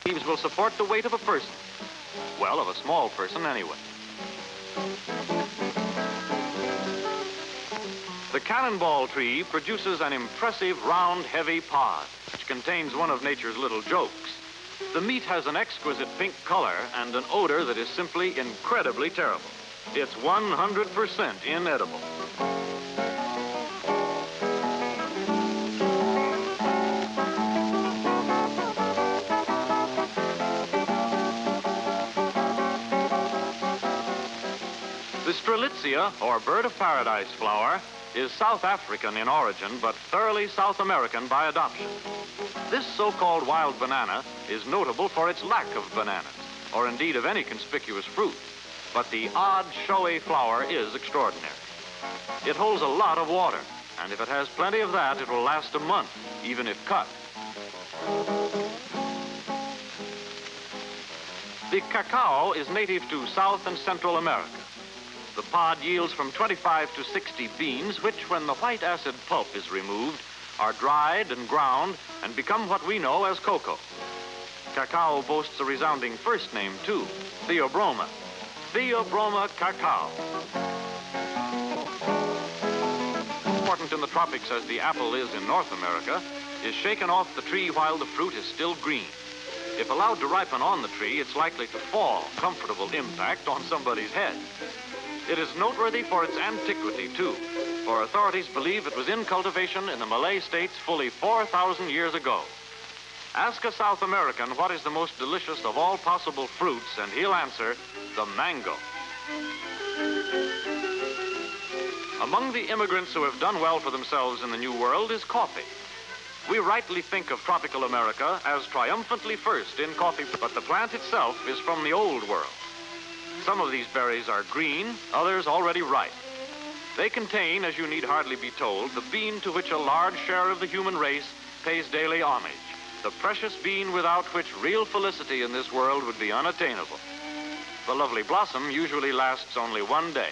Leaves will support the weight of a person. Well, of a small person anyway. The cannonball tree produces an impressive round, heavy pod, which contains one of nature's little jokes. The meat has an exquisite pink color and an odor that is simply incredibly terrible. It's 100% inedible. The strelitzia, or bird of paradise flower, is South African in origin, but thoroughly South American by adoption. This so-called wild banana is notable for its lack of bananas, or indeed of any conspicuous fruit. But the odd, showy flower is extraordinary. It holds a lot of water, and if it has plenty of that, it will last a month, even if cut. The cacao is native to South and Central America. The pod yields from 25 to 60 beans, which, when the white acid pulp is removed, are dried and ground and become what we know as cocoa. Cacao boasts a resounding first name, too, Theobroma. Theobroma cacao. Important in the tropics as the apple is in North America, is shaken off the tree while the fruit is still green. If allowed to ripen on the tree, it's likely to fall, comfortable impact on somebody's head. It is noteworthy for its antiquity, too, for authorities believe it was in cultivation in the Malay states fully 4,000 years ago. Ask a South American what is the most delicious of all possible fruits, and he'll answer, the mango. Among the immigrants who have done well for themselves in the New World is coffee. We rightly think of tropical America as triumphantly first in coffee, but the plant itself is from the Old World. Some of these berries are green, others already ripe. They contain, as you need hardly be told, the bean to which a large share of the human race pays daily homage, the precious bean without which real felicity in this world would be unattainable. The lovely blossom usually lasts only one day.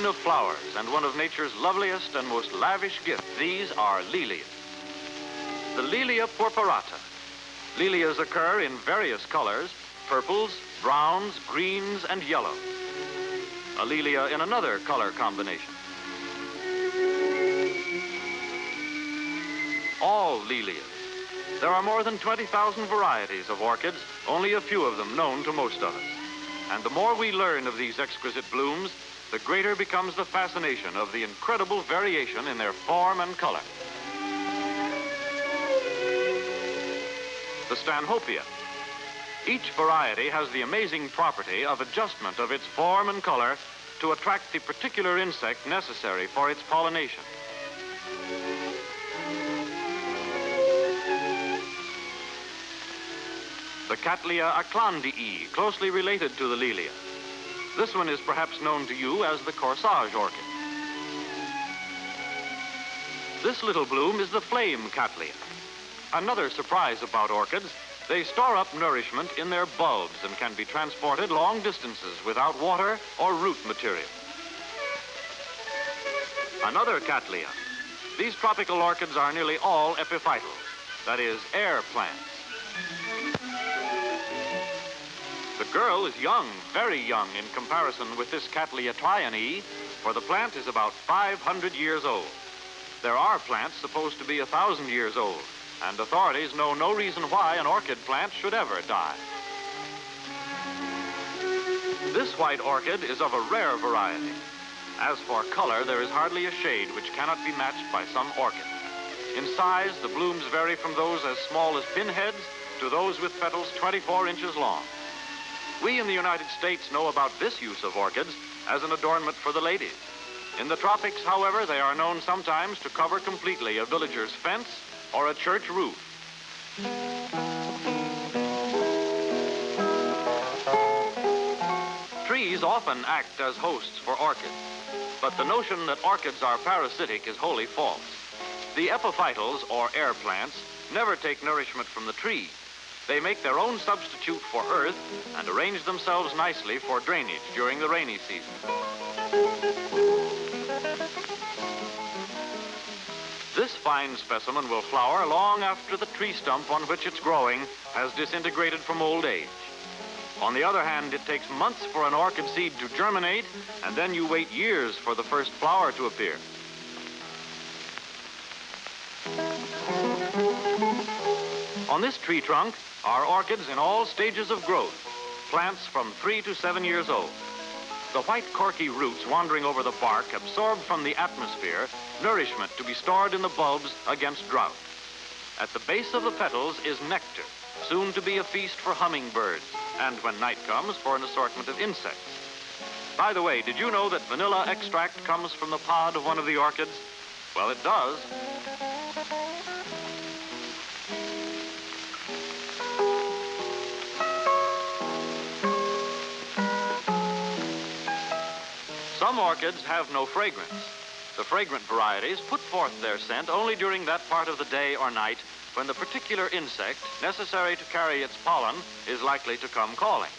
Of flowers and one of nature's loveliest and most lavish gifts, these are lilias. The Lilia purpurata. Lilias occur in various colors, purples, browns, greens, and yellows. A lilia in another color combination. All lilias. There are more than 20,000 varieties of orchids, only a few of them known to most of us. And the more we learn of these exquisite blooms, the greater becomes the fascination of the incredible variation in their form and color. The Stanhopea. Each variety has the amazing property of adjustment of its form and color to attract the particular insect necessary for its pollination. The Cattleya aclandii, closely related to the lilia. This one is perhaps known to you as the corsage orchid. This little bloom is the flame Cattleya. Another surprise about orchids, they store up nourishment in their bulbs and can be transported long distances without water or root material. Another Cattleya. These tropical orchids are nearly all epiphytal, that is, air plants. The girl is young, very young in comparison with this Cattleya trianae, for the plant is about 500 years old. There are plants supposed to be 1,000 years old, and authorities know no reason why an orchid plant should ever die. This white orchid is of a rare variety. As for color, there is hardly a shade which cannot be matched by some orchid. In size, the blooms vary from those as small as pinheads to those with petals 24 inches long. We in the United States know about this use of orchids as an adornment for the ladies. In the tropics, however, they are known sometimes to cover completely a villager's fence or a church roof. Trees often act as hosts for orchids, but the notion that orchids are parasitic is wholly false. The epiphytals, or air plants, never take nourishment from the tree. They make their own substitute for earth and arrange themselves nicely for drainage during the rainy season. fine specimen will flower long after the tree stump on which it's growing has disintegrated from old age. On the other hand, it takes months for an orchid seed to germinate, and then you wait years for the first flower to appear. On this tree trunk are orchids in all stages of growth, plants from 3 to 7 years old. The white corky roots wandering over the bark absorb from the atmosphere nourishment to be stored in the bulbs against drought. At the base of the petals is nectar, soon to be a feast for hummingbirds, and when night comes, for an assortment of insects. By the way, did you know that vanilla extract comes from the pod of one of the orchids? Well, it does. Some orchids have no fragrance. The fragrant varieties put forth their scent only during that part of the day or night when the particular insect necessary to carry its pollen is likely to come calling.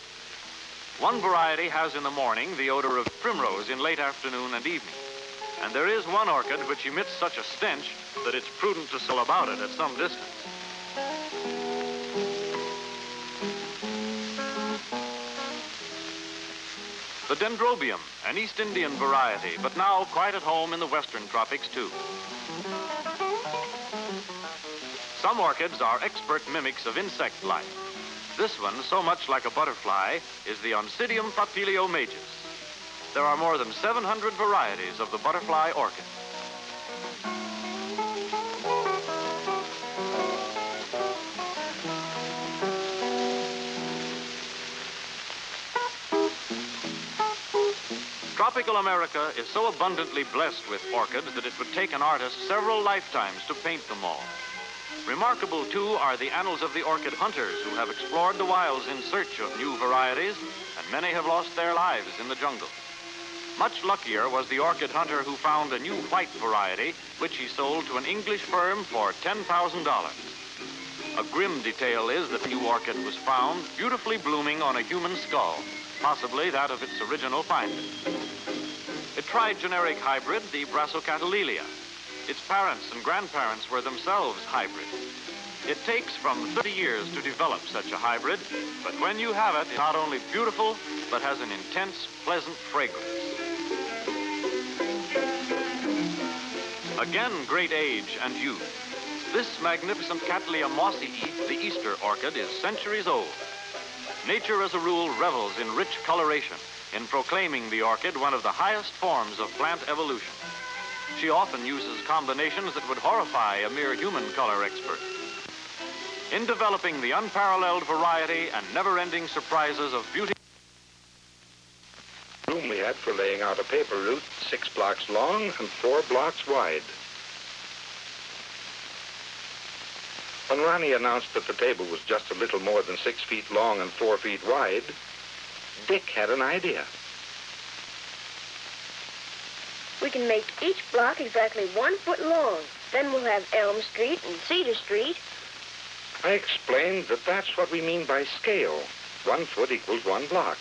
One variety has in the morning the odor of primrose in late afternoon and evening. And there is one orchid which emits such a stench that it's prudent to sail about it at some distance. The dendrobium, an East Indian variety, but now quite at home in the western tropics too. Some orchids are expert mimics of insect life. This one, so much like a butterfly, is the Oncidium papilio-majus. There are more than 700 varieties of the butterfly orchid. Tropical America is so abundantly blessed with orchids that it would take an artist several lifetimes to paint them all. Remarkable, too, are the annals of the orchid hunters who have explored the wilds in search of new varieties, and many have lost their lives in the jungle. Much luckier was the orchid hunter who found a new white variety, which he sold to an English firm for $10,000. A grim detail is that the new orchid was found beautifully blooming on a human skull, possibly that of its original finder. A trigeneric hybrid, the Brassocatalelia. Its parents and grandparents were themselves hybrids. It takes from 30 years to develop such a hybrid, but when you have it, it's not only beautiful, but has an intense, pleasant fragrance. Again, great age and youth. This magnificent Cattleya mossii, the Easter orchid, is centuries old. Nature, as a rule, revels in rich coloration, in proclaiming the orchid one of the highest forms of plant evolution. She often uses combinations that would horrify a mere human color expert. In developing the unparalleled variety and never-ending surprises of beauty, room we had for laying out a paper route 6 blocks long and 4 blocks wide. When Ronnie announced that the table was just a little more than 6 feet long and 4 feet wide, Dick had an idea. We can make each block exactly 1 foot long. Then we'll have Elm Street and Cedar Street. I explained that that's what we mean by scale. 1 foot equals 1 block.